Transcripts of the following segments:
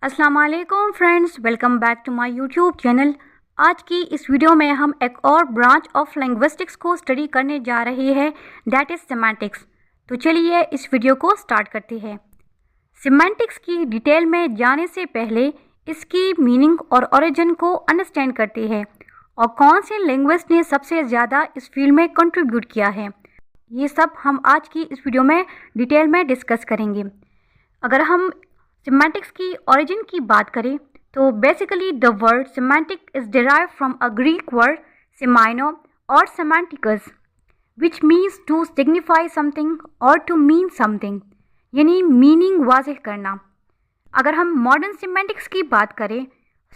अस्सलाम वालेकुम friends, welcome back to my YouTube channel. आज की इस वीडियो में हम एक और ब्रांच ऑफ लिंग्विस्टिक्स को स्टडी करने जा रहे हैं, दैट इज़ सिमेंटिक्स। तो चलिए इस वीडियो को स्टार्ट करते हैं। सिमेंटिक्स की डिटेल में जाने से पहले इसकी मीनिंग और ओरिजिन को अंडरस्टैंड करते हैं और कौन से लिंग्विस्ट ने सबसे ज़्यादा इस फील्ड में कंट्रीब्यूट किया है, ये सब हम आज की इस वीडियो में डिटेल में डिस्कस करेंगे। अगर हम सिमेंटिक्स की ओरिजिन की बात करें तो basically the word semantic is derived from a Greek word semaino or semantikos which means to signify something or to mean something, यानी मीनिंग वाज़ेह करना। अगर हम मॉडर्न सिमेंटिक्स की बात करें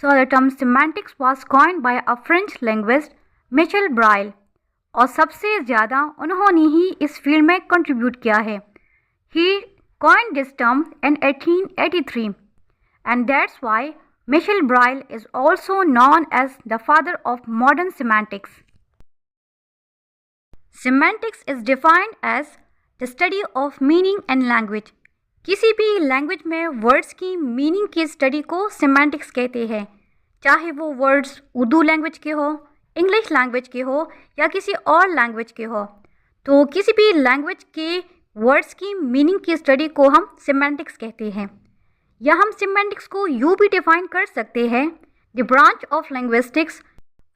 so the term semantics was coined by a French linguist Michel Breal, और सबसे ज़्यादा उन्होंने ही इस फील्ड में कंट्रीब्यूट किया है। ही coined this term in 1883, and that's why Michel Breuil is also known as the father of modern semantics. Semantics is defined as the study of meaning in language. किसी भी लैंग्वेज में words की meaning की study को semantics कहते हैं, चाहे वो वर्ड्स उर्दू लैंग्वेज के हो, इंग्लिश लैंग्वेज के हो या किसी और लैंग्वेज के हो। तो किसी भी लैंग्वेज के वर्ड्स की मीनिंग की स्टडी को हम सिमेंटिक्स कहते हैं, या हम सिमेंटिक्स को यूँ भी डिफाइन कर सकते हैं, the branch of linguistics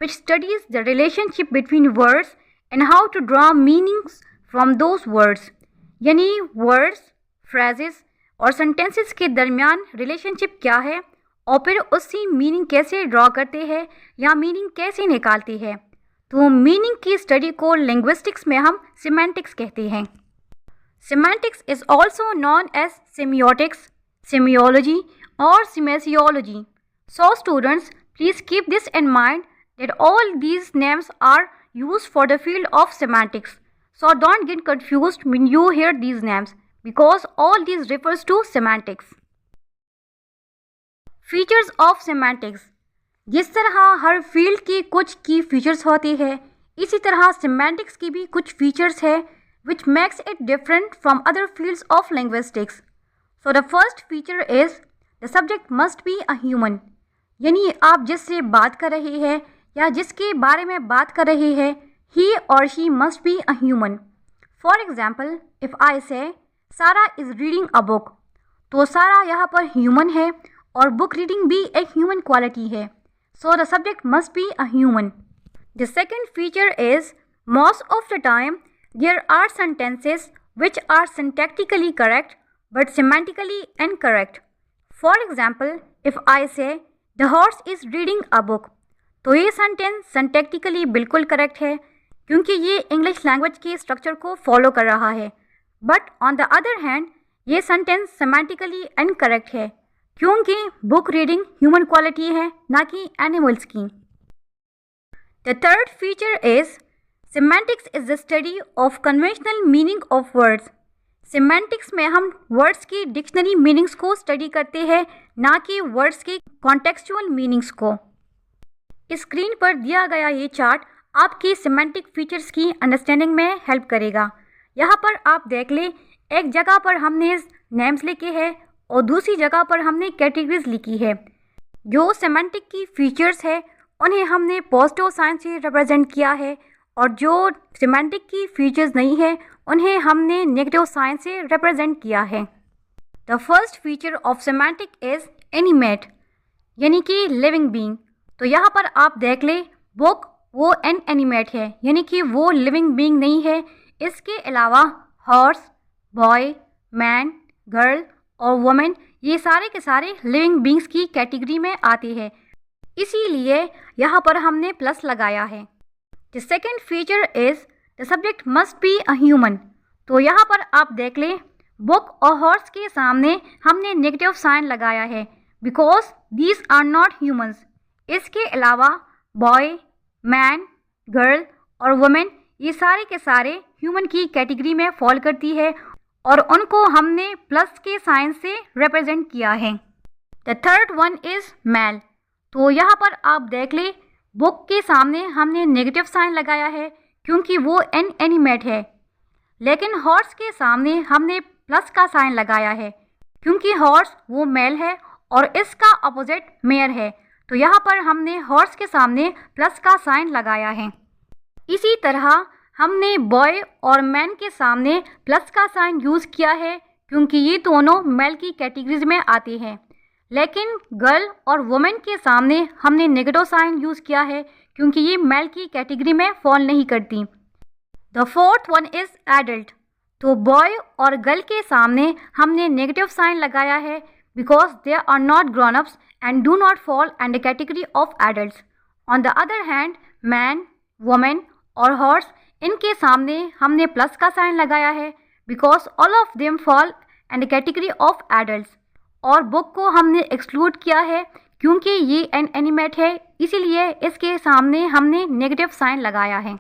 which studies the relationship between words and how to draw meanings from those words, यानी वर्ड्स, फ्रेजेस और सेंटेंसेस के दरमियान रिलेशनशिप क्या है और फिर उसकी मीनिंग कैसे ड्रॉ करते हैं या मीनिंग कैसे निकालते हैं। तो मीनिंग की स्टडी को लिंग्विस्टिक्स में हम सिमेंटिक्स कहते हैं। Semantics is also known as semiotics, semiology or semasiology. So students, please keep this in mind that all these names are used for the field of semantics. So don't get confused when you hear these names because all these refers to semantics. Features of semantics. जिस तरह हर field की कुछ की features होती है, इसी तरह semantics की भी कुछ फीचर्स है which makes it different from other fields of linguistics. So the first feature is the subject must be a human, यानी आप जिससे बात कर रहे हैं या जिसके बारे में बात कर रहे हैं, he or she must be a human. For example, if I say Sarah is reading a book, तो सारा यहाँ पर human है और book reading भी एक human quality है. So the subject must be a human. The second feature is most of the time there are sentences which are syntactically correct but semantically incorrect. For example, if I say the horse is reading a book, तो ये sentence syntactically बिल्कुल correct है क्योंकि ये English language के structure को follow कर रहा है, but on the other hand ये सेंटेंस सेमांटिकली इनकरेक्ट है क्योंकि बुक रीडिंग ह्यूमन क्वालिटी है, ना कि एनिमल्स की। The third feature is Semantics is the study of conventional meaning of words. Semantics में हम वर्ड्स की डिक्शनरी मीनिंग्स को स्टडी करते हैं, ना कि वर्ड्स की कॉन्टेक्चुअल मीनिंग्स को। स्क्रीन पर दिया गया ये चार्ट आपकी सेमेंटिक फीचर्स की अंडरस्टैंडिंग में हेल्प करेगा। यहाँ पर आप देख लें, एक जगह पर हमने नेम्स लिखे हैं और दूसरी जगह पर हमने कैटेगरीज लिखी है। जो सेमेंटिक की फीचर्स है उन्हें हमने पॉजिटिव साइन से रिप्रेजेंट किया है और जो सिमेंटिक की फीचर्स नहीं है उन्हें हमने नेगेटिव साइन से रिप्रेजेंट किया है। The first feature of semantic is animate, यानी कि लिविंग बीइंग। तो यहाँ पर आप देख ले, बुक वो एनिमेट है, यानी कि वो लिविंग बीइंग नहीं है। इसके अलावा हॉर्स, बॉय, मैन, गर्ल और वुमेन ये सारे के सारे लिविंग बीइंग्स की कैटेगरी में आते हैं, इसीलिए यहाँ पर हमने प्लस लगाया है। The second feature is the subject must be a human. तो यहाँ पर आप देख लें, बुक और हॉर्स के सामने हमने नेगेटिव साइन लगाया है because these are not humans. इसके अलावा बॉय, मैन, गर्ल और वुमेन ये सारे के सारे ह्यूमन की कैटेगरी में फॉल करती है और उनको हमने प्लस के साइन से रिप्रेजेंट किया है। The third one is male. तो यहाँ पर आप देख लें, बुक के सामने हमने नेगेटिव साइन लगाया है क्योंकि वो एनिमेट है, लेकिन हॉर्स के सामने हमने प्लस का साइन लगाया है क्योंकि हॉर्स वो मेल है और इसका अपोजिट मेयर है, तो यहाँ पर हमने हॉर्स के सामने प्लस का साइन लगाया है। इसी तरह हमने बॉय और मैन के सामने प्लस का साइन यूज़ किया है क्योंकि ये दोनों मेल की कैटेगरीज में आते हैं, लेकिन गर्ल और वुमेन के सामने हमने नेगेटिव साइन यूज़ किया है क्योंकि ये मेल की कैटेगरी में फॉल नहीं करती। The fourth one is adult, तो बॉय और गर्ल के सामने हमने नेगेटिव साइन लगाया है because they are not grown ups and do not fall in the category of adults. On the other hand man, women और हॉर्स, इनके सामने हमने प्लस का साइन लगाया है because all of them fall in the category of adults. और book को हमने एक्सक्लूड किया है क्योंकि ये एन एनिमेट है, इसीलिए इसके सामने हमने नेगेटिव साइन लगाया है।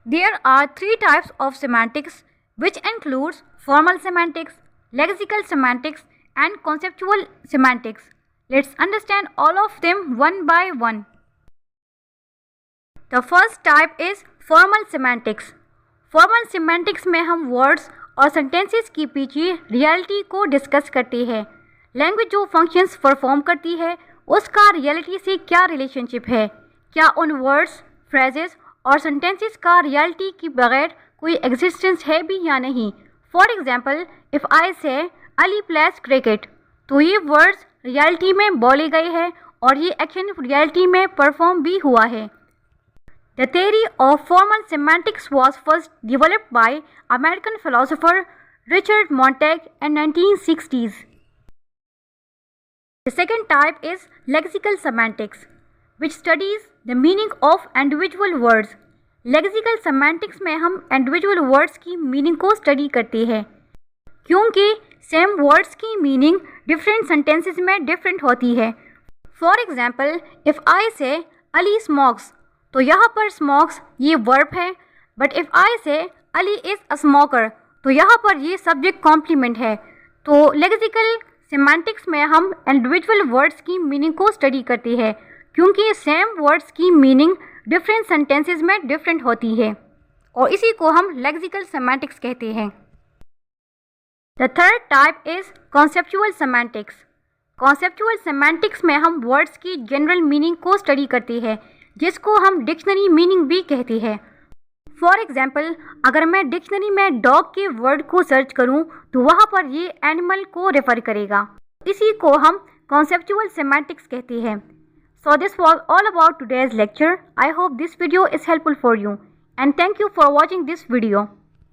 There are three types of semantics which includes formal semantics, lexical semantics and conceptual semantics. Let's understand all of them one by one. The first type is formal semantics. Formal semantics में हम words और sentences की पीछे reality को discuss करते हैं। Language जो functions perform करती है उसका रियलिटी से क्या रिलेशनशिप है, क्या उन वर्ड्स, फ्रेजेस और सेंटेंसेस का रियलिटी के बगैर कोई एग्जिस्टेंस है भी या नहीं। फॉर एग्जाम्पल, इफ़ आई से अली प्लेस क्रिकेट, तो ये वर्ड्स रियलिटी में बोले गए हैं और ये एक्शन रियलिटी में परफॉर्म भी हुआ है। The theory of formal semantics was first developed by American philosopher Richard Montag in 1960s. The second type is lexical semantics, which studies the meaning of individual words. Lexical semantics में हम individual words की meaning को study करते हैं क्योंकि same words की meaning different sentences में different होती है। For example, if I say Ali smokes, तो यहाँ पर smokes ये verb है, but if I say Ali is a smoker, तो यहाँ पर ये subject complement है। तो lexical semantics में हम individual words की meaning को study करते हैं क्योंकि सेम वर्ड्स की मीनिंग डिफरेंट सेंटेंसेस में डिफरेंट होती है और इसी को हम लेक्सिकल सेमांटिक्स कहते हैं। The third type is conceptual semantics. Conceptual semantics में हम वर्ड्स की जनरल मीनिंग को स्टडी करते हैं जिसको हम डिक्शनरी मीनिंग भी कहते हैं। फॉर एग्जाम्पल, अगर मैं डिक्शनरी में डॉग के वर्ड को सर्च करूं तो वहाँ पर ये एनिमल को रेफर करेगा, इसी को हम कॉन्सेप्चुअल सेमांटिक्स कहते हैं। So this was all about today's lecture. I hope this video is helpful for you and thank you for watching this video.